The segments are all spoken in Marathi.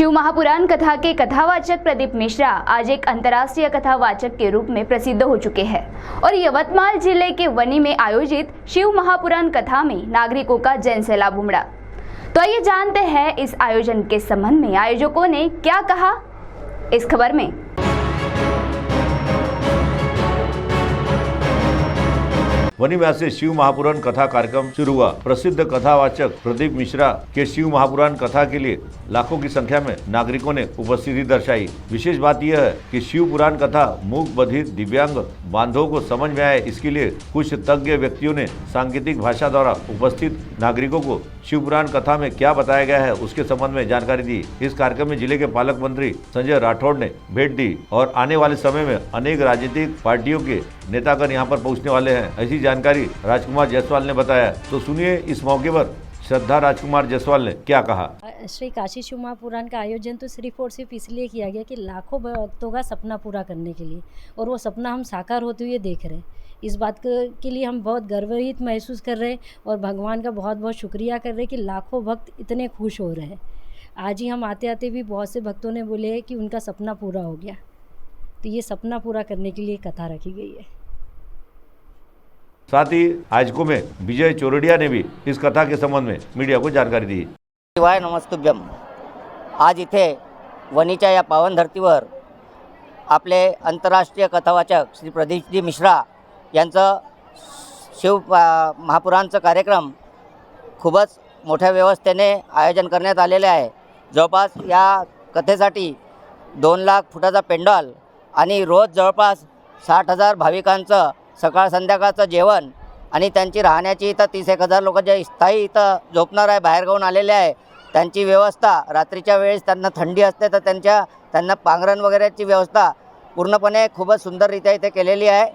शिव महापुराण कथा के कथावाचक प्रदीप मिश्रा आज एक अंतर्राष्ट्रीय कथावाचक के रूप में प्रसिद्ध हो चुके हैं और यवतमाल जिले के वनी में आयोजित शिव महापुराण कथा में नागरिकों का जन सैलाब उमड़ा। तो आइए जानते हैं इस आयोजन के संबंध में आयोजकों ने क्या कहा इस खबर में। वनी में आज से शिव महापुराण कथा कार्यक्रम शुरू हुआ। प्रसिद्ध कथावाचक प्रदीप मिश्रा के शिव महापुराण कथा के लिए लाखों की संख्या में नागरिकों ने उपस्थिति दर्शाई। विशेष बात यह है कि शिव पुराण कथा मूक बधिर दिव्यांग बांधवों को समझ में आए, इसके लिए कुछ तज्ञ व्यक्तियों ने सांकेतिक भाषा द्वारा उपस्थित नागरिकों को शिव पुराण कथा में क्या बताया गया है उसके संबंध में जानकारी दी। इस कार्यक्रम में जिले के पालक मंत्री संजय राठौड़ ने भेंट दी और आने वाले समय में अनेक राजनीतिक पार्टियों के नेतागण यहाँ पर पहुँचने वाले हैं, ऐसी जानकारी राजकुमार जायसवाल ने बताया। तो सुनिए इस मौके पर श्रद्धा राजकुमार जायसवाल ने क्या कहा। श्री काशी शिव महापुराण का आयोजन तो सिर्फ और सिर्फ इसलिए किया गया कि लाखों भक्तों का सपना पूरा करने के लिए, और वो सपना हम साकार होते हुए देख रहे हैं। इस बात के लिए हम बहुत गर्वित महसूस कर रहे हैं और भगवान का बहुत बहुत शुक्रिया कर रहे हैं कि लाखों भक्त इतने खुश हो रहे हैं। आज ही हम आते आते भी बहुत से भक्तों ने बोले कि उनका सपना पूरा हो गया, तो ये सपना पूरा करने के लिए कथा रखी गई है। साथ ही आयोजकों में विजय चोरडिया ने भी इस कथा के संबंध में मीडिया को जानकारी दी। शिवाय नमस्तुभ्यम। आज इथे वनीच्या या पावन धर्तीवर आपले आंतरराष्ट्रीय कथावाचक श्री प्रदीपजी मिश्रा यांचं शिव महापुराणचं कार्यक्रम खूपच मोठ्या व्यवस्थेने आयोजन करण्यात आलेले आहे। जवळपास या कथेसाठी 2 लाख फुटाचा पेंडॉल आणि रोज जवळपास 60,000 भाविकांचं सकाळ संध्याकाळचं जेवण आणि त्यांची राहण्याची इथं 30,000 लोक जे स्थायी इथं झोपणार आहे, बाहेरगावून आलेले आहे, त्यांची व्यवस्था रात्रीच्या वेळेस त्यांना थंडी असते तर त्यांना पांघरण वगैरेची व्यवस्था पूर्णपणे खूपच सुंदररित्या इथे केलेली आहे।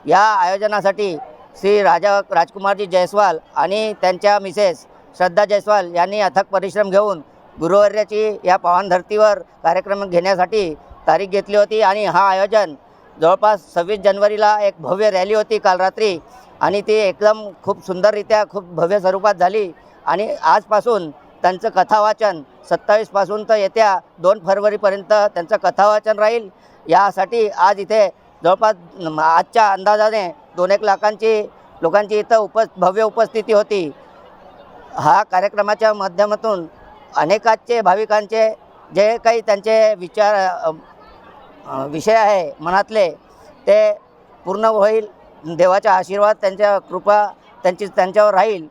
या आयोजनासाठी श्री राजकुमारजी जायसवाल आणि त्यांच्या मिसेस श्रद्धा जायसवाल यांनी अथक परिश्रम घेऊन गुरुवारची या पावन धर्तीवर कार्यक्रम घेण्यासाठी तारीख घेतली होती आणि हा आयोजन जवळपास 26 जानेवारीला एक भव्य रॅली होती काल रात्री आणि ती एकदम खूप सुंदररित्या खूप भव्य स्वरूपात झाली आणि आजपासून त्यांचं कथावाचन 27 पासून तर येत्या 2 फरवरीपर्यंत त्यांचं कथावाचन राहील। यासाठी आज इथे जवळपास आजच्या अंदाजाने 2-1 लाखांची लोकांची इथं भव्य उपस्थिती होती। हा कार्यक्रमाच्या माध्यमातून अनेकांचे भाविकांचे जे काही त्यांचे विषय आहे मनातले ते पूर्ण होईल। देवाचा आशीर्वाद त्यांच्या कृपा त्यांच्यावर राहील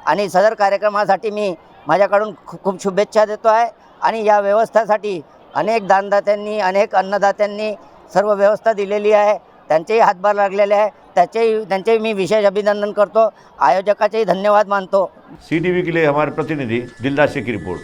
आणि सदर कार्यक्रमासाठी मी माझ्याकडून खूप शुभेच्छा देतो आहे आणि या व्यवस्थेसाठी अनेक दानदात्यांनी अनेक अन्नदात्यांनी सर्व व्यवस्था दिलेली आहे, त्यांचेही हातभार लागलेले आहे, त्यांचे मी विशेष अभिनंदन करतो, आयोजकाचेही धन्यवाद मानतो। CTV के लिए हमारे प्रतिनिधि दिलदार शेख की रिपोर्ट।